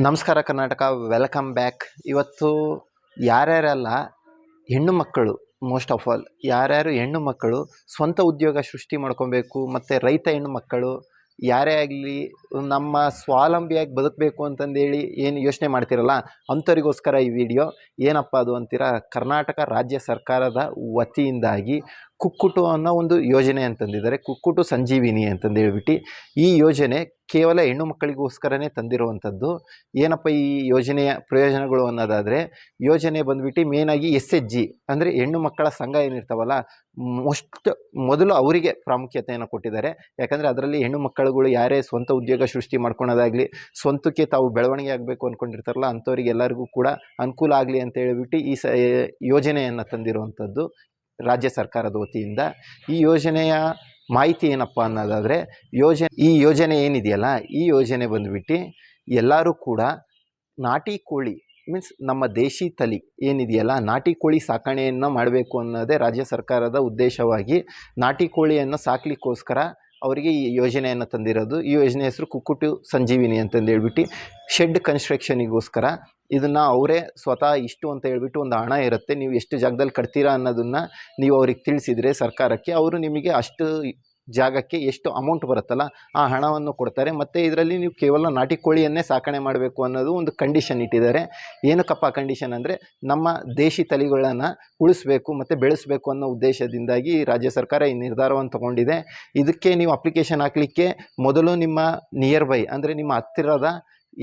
ನಮಸ್ಕಾರ Karnataka, welcome back. ಇವತ್ತು ಯಾರ್ಯಾರೆಲ್ಲ ಹೆಣ್ಣು ಮಕ್ಕಳು, ಮೋಸ್ಟ್ ಆಫ್ ಆಲ್ ಯಾರ್ಯಾರು ಹೆಣ್ಣು ಮಕ್ಕಳು ಸ್ವಂತ ಉದ್ಯೋಗ ಸೃಷ್ಟಿ ಮಾಡ್ಕೊಬೇಕು, ಮತ್ತು ರೈತ ಹೆಣ್ಣು ಮಕ್ಕಳು ಯಾರೇ ಆಗಲಿ ನಮ್ಮ ಸ್ವಾವಲಂಬಿಯಾಗಿ ಬದುಕಬೇಕು ಅಂತಂದೇಳಿ ಏನು ಯೋಚನೆ ಮಾಡ್ತಿರಲ್ಲ ಅಂಥವ್ರಿಗೋಸ್ಕರ ಈ ವಿಡಿಯೋ. ಏನಪ್ಪ ಅದು ಅಂತೀರಾ, ಕರ್ನಾಟಕ ರಾಜ್ಯ ಸರ್ಕಾರದ ವತಿಯಿಂದಾಗಿ ಕುಕ್ಕುಟು ಅನ್ನೋ ಒಂದು ಯೋಜನೆ ಅಂತಂದಿದ್ದಾರೆ. ಕುಕ್ಕುಟು ಸಂಜೀವಿನಿ ಅಂತಂದು ಹೇಳ್ಬಿಟ್ಟು ಈ ಯೋಜನೆ ಕೇವಲ ಹೆಣ್ಣು ಮಕ್ಕಳಿಗೋಸ್ಕರನೇ ತಂದಿರುವಂಥದ್ದು. ಏನಪ್ಪ ಈ ಯೋಜನೆಯ ಪ್ರಯೋಜನಗಳು ಅನ್ನೋದಾದರೆ, ಯೋಜನೆ ಬಂದ್ಬಿಟ್ಟು ಮೇನಾಗಿ SHG ಅಂದರೆ ಹೆಣ್ಣು ಮಕ್ಕಳ ಸಂಘ ಏನಿರ್ತಾವಲ್ಲ, ಮೊದಲು ಅವರಿಗೆ ಪ್ರಾಮುಖ್ಯತೆಯನ್ನು ಕೊಟ್ಟಿದ್ದಾರೆ. ಯಾಕಂದರೆ ಅದರಲ್ಲಿ ಹೆಣ್ಣು ಮಕ್ಕಳುಗಳು ಯಾರೇ ಸ್ವಂತ ಉದ್ಯೋಗ ಸೃಷ್ಟಿ ಮಾಡ್ಕೊಳೋದಾಗಲಿ, ಸ್ವಂತಕ್ಕೆ ತಾವು ಬೆಳವಣಿಗೆ ಆಗಬೇಕು ಅಂದ್ಕೊಂಡಿರ್ತಾರಲ್ಲ ಅಂಥವ್ರಿಗೆ ಎಲ್ಲರಿಗೂ ಕೂಡ ಅನುಕೂಲ ಆಗಲಿ ಅಂತ ಹೇಳ್ಬಿಟ್ಟು ಈ ಯೋಜನೆಯನ್ನು ತಂದಿರುವಂಥದ್ದು ರಾಜ್ಯ ಸರ್ಕಾರದ ವತಿಯಿಂದ. ಈ ಯೋಜನೆಯ ಮಾಹಿತಿ ಏನಪ್ಪ ಅನ್ನೋದಾದರೆ, ಈ ಯೋಜನೆ ಏನಿದೆಯಲ್ಲ, ಈ ಯೋಜನೆ ಬಂದುಬಿಟ್ಟು ಎಲ್ಲರೂ ಕೂಡ ನಾಟಿ ಕೋಳಿ ಮೀನ್ಸ್ ನಮ್ಮ ದೇಶಿ ತಳಿ ಏನಿದೆಯಲ್ಲ, ನಾಟಿ ಕೋಳಿ ಸಾಕಣೆಯನ್ನು ಮಾಡಬೇಕು ಅನ್ನೋದೇ ರಾಜ್ಯ ಸರ್ಕಾರದ ಉದ್ದೇಶವಾಗಿ ನಾಟಿ ಕೋಳಿಯನ್ನು ಸಾಕಲಿಕ್ಕೋಸ್ಕರ ಅವರಿಗೆ ಈ ಯೋಜನೆಯನ್ನು ತಂದಿರೋದು. ಈ ಯೋಜನೆ ಹೆಸರು ಕುಕ್ಕುಟು ಸಂಜೀವಿನಿ ಅಂತಂದು ಹೇಳ್ಬಿಟ್ಟು ಶೆಡ್ ಕನ್ಸ್ಟ್ರಕ್ಷನಿಗೋಸ್ಕರ ಇದನ್ನು ಅವರೇ ಸ್ವತಃ ಇಷ್ಟು ಅಂತ ಹೇಳ್ಬಿಟ್ಟು ಒಂದು ಹಣ ಇರುತ್ತೆ, ನೀವು ಎಷ್ಟು ಜಾಗದಲ್ಲಿ ಕಟ್ತೀರಾ ಅನ್ನೋದನ್ನು ನೀವು ಅವ್ರಿಗೆ ತಿಳಿಸಿದರೆ ಸರ್ಕಾರಕ್ಕೆ, ಅವರು ನಿಮಗೆ ಅಷ್ಟು ಜಾಗಕ್ಕೆ ಎಷ್ಟು ಅಮೌಂಟ್ ಬರುತ್ತಲ್ಲ ಆ ಹಣವನ್ನು ಕೊಡ್ತಾರೆ. ಮತ್ತು ಇದರಲ್ಲಿ ನೀವು ಕೇವಲ ನಾಟಿ ಕೋಳಿಯನ್ನೇ ಸಾಕಣೆ ಮಾಡಬೇಕು ಅನ್ನೋದು ಒಂದು ಕಂಡೀಷನ್ ಇಟ್ಟಿದ್ದಾರೆ. ಏನಕ್ಕಪ್ಪ ಕಂಡೀಷನ್ ಅಂದರೆ, ನಮ್ಮ ದೇಶಿ ತಳಿಗಳನ್ನು ಉಳಿಸ್ಬೇಕು ಮತ್ತು ಬೆಳೆಸಬೇಕು ಅನ್ನೋ ಉದ್ದೇಶದಿಂದಾಗಿ ರಾಜ್ಯ ಸರ್ಕಾರ ಈ ನಿರ್ಧಾರವನ್ನು ತಗೊಂಡಿದೆ. ಇದಕ್ಕೆ ನೀವು ಅಪ್ಲಿಕೇಶನ್ ಹಾಕಲಿಕ್ಕೆ ಮೊದಲು ನಿಮ್ಮ ನಿಯರ್ ಬೈ ಅಂದರೆ ನಿಮ್ಮ ಹತ್ತಿರದ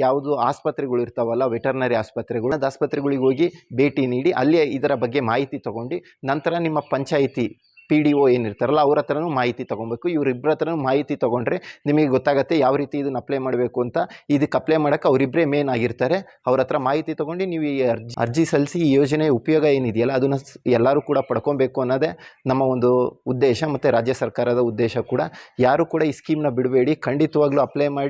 ಯಾವುದು ಆಸ್ಪತ್ರೆಗಳು ಇರ್ತಾವಲ್ಲ, ವೆಟರ್ನರಿ ಆಸ್ಪತ್ರೆಗಳಿಗೆ ಹೋಗಿ ಭೇಟಿ ನೀಡಿ ಅಲ್ಲಿ ಇದರ ಬಗ್ಗೆ ಮಾಹಿತಿ ತೊಗೊಂಡು ನಂತರ ನಿಮ್ಮ ಪಂಚಾಯಿತಿ PDO ಏನಿರ್ತಾರಲ್ಲ ಅವ್ರ ಹತ್ರನೂ ಮಾಹಿತಿ ತೊಗೊಬೇಕು. ಇವರಿಬ್ಬರ ಹತ್ರನೂ ಮಾಹಿತಿ ತೊಗೊಂಡ್ರೆ ನಿಮಗೆ ಗೊತ್ತಾಗುತ್ತೆ ಯಾವ ರೀತಿ ಇದನ್ನು ಅಪ್ಲೈ ಮಾಡಬೇಕು ಅಂತ. ಇದಕ್ಕೆ ಅಪ್ಲೈ ಮಾಡೋಕ್ಕೆ ಅವರಿಬ್ಬರೇ ಮೇನ್ ಆಗಿರ್ತಾರೆ. ಅವ್ರ ಹತ್ರ ಮಾಹಿತಿ ತೊಗೊಂಡು ನೀವು ಈ ಅರ್ಜಿ ಸಲ್ಲಿಸಿ ಈ ಯೋಜನೆಯ ಉಪಯೋಗ ಏನಿದೆಯಲ್ಲ ಅದನ್ನು ಎಲ್ಲರೂ ಕೂಡ ಪಡ್ಕೊಬೇಕು ಅನ್ನೋದೇ ನಮ್ಮ ಒಂದು ಉದ್ದೇಶ ಮತ್ತು ರಾಜ್ಯ ಸರ್ಕಾರದ ಉದ್ದೇಶ ಕೂಡ. ಯಾರು ಕೂಡ ಈ ಸ್ಕೀಮ್ನ ಬಿಡಬೇಡಿ, ಖಂಡಿತವಾಗ್ಲೂ ಅಪ್ಲೈ ಮಾಡಿ.